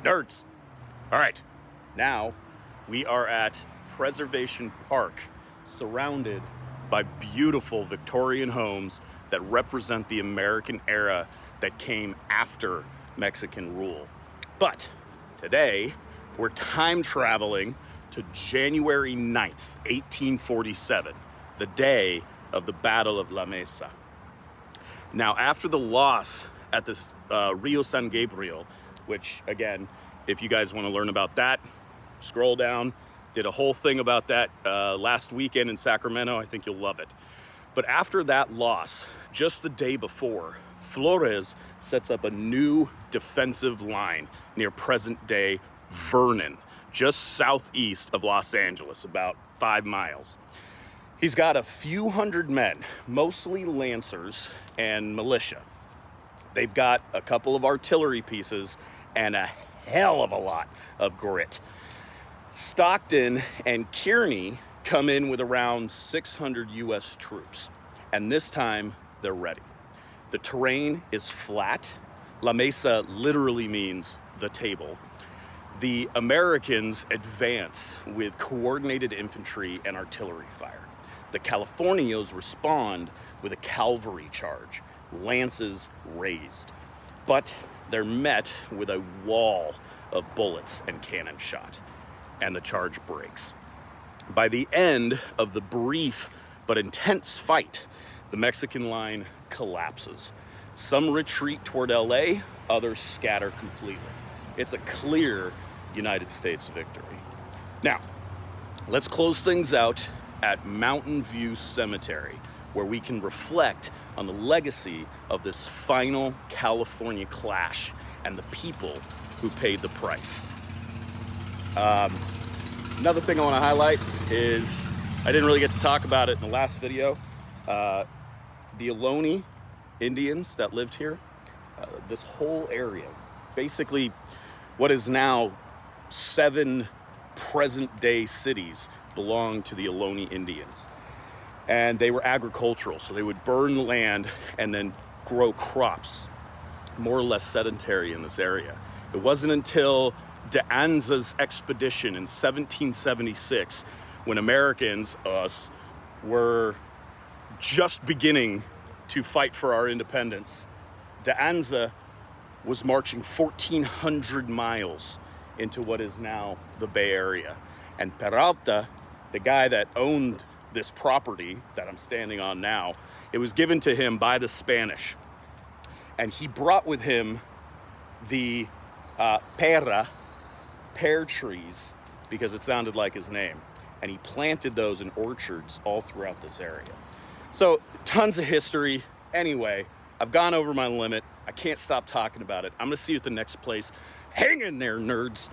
Nerds. All right, now we are at Preservation Park, surrounded by beautiful Victorian homes that represent the American era that came after Mexican rule. But today, we're time traveling to January 9th, 1847, the day of the Battle of La Mesa. Now, after the loss at this Rio San Gabriel, which again, if you guys want to learn about that, scroll down. Did a whole thing about that last weekend in Sacramento. I think you'll love it. But after that loss, just the day before, Flores sets up a new defensive line near present-day Vernon, just southeast of Los Angeles, about 5 miles. He's got a few hundred men, mostly lancers and militia. They've got a couple of artillery pieces and a hell of a lot of grit. Stockton and Kearney come in with around 600 U.S. troops, and this time they're ready. The terrain is flat. La Mesa literally means the table. The Americans advance with coordinated infantry and artillery fire. The Californios respond with a cavalry charge, lances raised. But they're met with a wall of bullets and cannon shot, and the charge breaks. By the end of the brief but intense fight, the Mexican line collapses. Some retreat toward LA, others scatter completely. It's a clear United States victory. Now, let's close things out at Mountain View Cemetery, where we can reflect on the legacy of this final California clash and the people who paid the price. Another thing I want to highlight is, I didn't really get to talk about it in the last video, the Ohlone Indians that lived here, this whole area, basically what is now 7 present-day cities belong to the Ohlone Indians. And they were agricultural, so they would burn land and then grow crops, more or less sedentary in this area. It wasn't until De Anza's expedition in 1776, when Americans, us, were just beginning to fight for our independence. De Anza was marching 1,400 miles into what is now the Bay Area. And Peralta, the guy that owned this property that I'm standing on now, it was given to him by the Spanish. And he brought with him the pear trees, because it sounded like his name. And he planted those in orchards all throughout this area. So tons of history. Anyway, I've gone over my limit. I can't stop talking about it. I'm gonna see you at the next place. Hang in there, nerds.